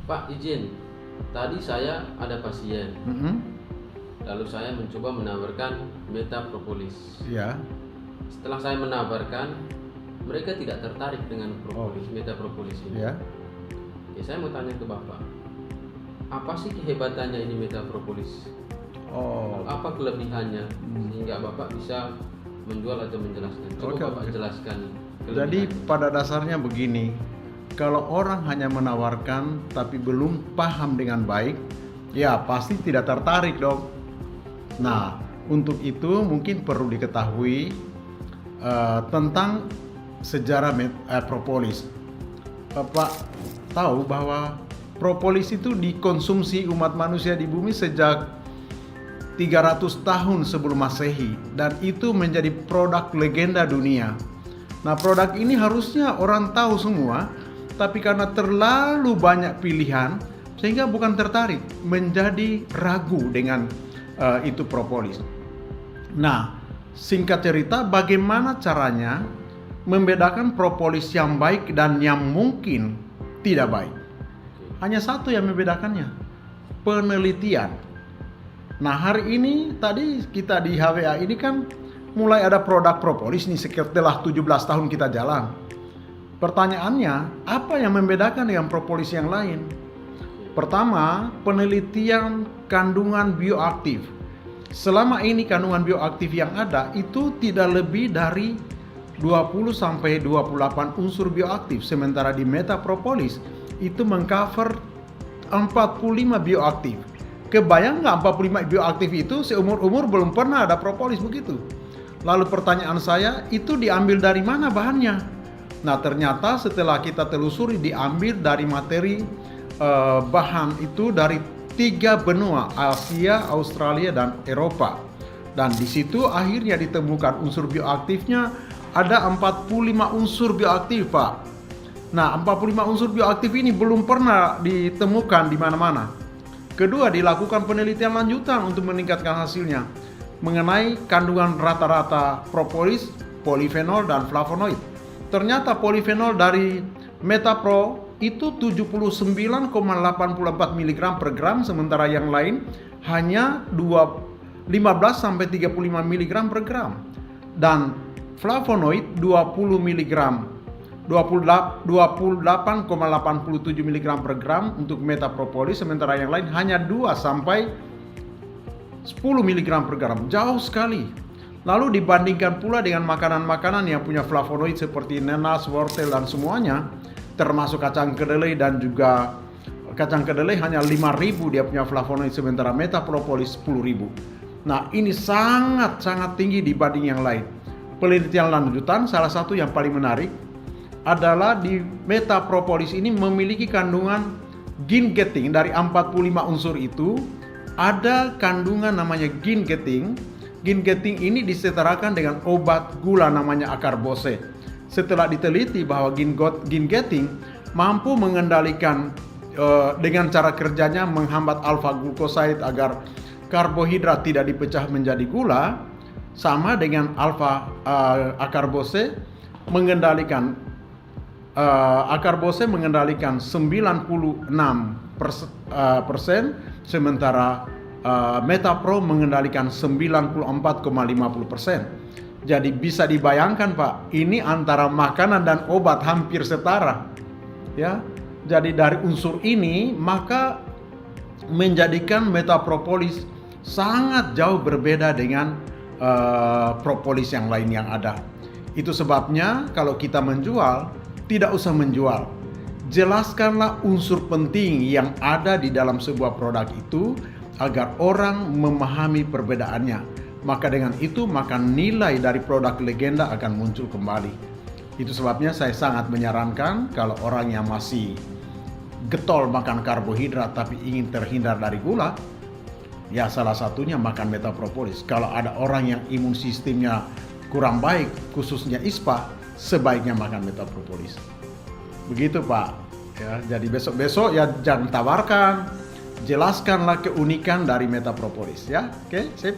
Pak, izin. Tadi saya ada pasien. Lalu saya mencoba menawarkan metapropolis. Ya. Setelah saya menawarkan, mereka tidak tertarik dengan metapropolis ini. Ya. Ya, saya mau tanya ke Bapak, apa sih kehebatannya ini metapropolis? Apa kelebihannya sehingga Bapak bisa menjual atau menjelaskan? Coba Bapak jelaskan kelebihannya. Jadi pada dasarnya begini, kalau orang hanya menawarkan tapi belum paham dengan baik, ya pasti tidak tertarik dong. Nah, untuk itu mungkin perlu diketahui tentang sejarah propolis. Bapak tahu bahwa propolis itu dikonsumsi umat manusia di bumi sejak 300 tahun sebelum Masehi, dan itu menjadi produk legenda dunia. Nah, produk ini harusnya orang tahu semua, tapi karena terlalu banyak pilihan sehingga bukan tertarik, menjadi ragu dengan itu propolis. Nah, singkat cerita, bagaimana caranya membedakan propolis yang baik dan yang mungkin tidak baik? Hanya satu yang membedakannya, penelitian. Nah, hari ini tadi kita di HWA ini kan mulai ada produk propolis nih setelah 17 tahun kita jalan. Pertanyaannya, apa yang membedakan dengan propolis yang lain? Pertama, penelitian kandungan bioaktif. Selama ini kandungan bioaktif yang ada itu tidak lebih dari 20-28 unsur bioaktif, sementara di metapropolis itu mengcover 45 bioaktif. Kebayang nggak 45 bioaktif itu seumur-umur belum pernah ada propolis begitu. Lalu pertanyaan saya, itu diambil dari mana bahannya? Nah, ternyata setelah kita telusuri diambil dari materi bahan itu dari 3 benua, Asia, Australia, dan Eropa. Dan di situ akhirnya ditemukan unsur bioaktifnya ada 45 unsur bioaktif, Pak. Nah, 45 unsur bioaktif ini belum pernah ditemukan di mana-mana. Kedua, dilakukan penelitian lanjutan untuk meningkatkan hasilnya mengenai kandungan rata-rata propolis, polifenol, dan flavonoid. Ternyata polifenol dari Metapro itu 79,84 mg per gram, sementara yang lain hanya 15 sampai 35 mg per gram. Dan flavonoid 20 mg, 28,87 mg per gram untuk metapropolis, sementara yang lain hanya 2 sampai 10 mg per gram. Jauh sekali. Lalu dibandingkan pula dengan makanan-makanan yang punya flavonoid seperti nanas, wortel, dan semuanya, termasuk kacang kedelai, dan juga kacang kedelai hanya 5.000 dia punya flavonoid, sementara metapropolis 10.000. Nah, ini sangat-sangat tinggi dibanding yang lain. Penelitian lanjutan salah satu yang paling menarik adalah di metapropolis ini memiliki kandungan gingeting. Dari 45 unsur itu ada kandungan namanya gingeting. Gingeting ini disetarakan dengan obat gula namanya akarbose. Setelah diteliti bahwa gingeting mampu mengendalikan dengan cara kerjanya menghambat alfa glukosid agar karbohidrat tidak dipecah menjadi gula, sama dengan alfa akarbose mengendalikan 96%, sementara Metapro mengendalikan 94,50%. Jadi bisa dibayangkan, Pak, ini antara makanan dan obat hampir setara. Ya. Jadi dari unsur ini maka menjadikan metapropolis sangat jauh berbeda dengan propolis yang lain yang ada. Itu sebabnya kalau kita menjual, tidak usah menjual. Jelaskanlah unsur penting yang ada di dalam sebuah produk itu agar orang memahami perbedaannya. Maka dengan itu, maka nilai dari produk legenda akan muncul kembali. Itu sebabnya saya sangat menyarankan kalau orang yang masih getol makan karbohidrat tapi ingin terhindar dari gula, ya salah satunya makan metapropolis. Kalau ada orang yang imun sistemnya kurang baik, khususnya ISPA, sebaiknya makan metapropolis. Begitu, Pak. Ya, jadi besok-besok ya jangan tawarkan, jelaskanlah keunikan dari metapropolis, ya. Oke, sip.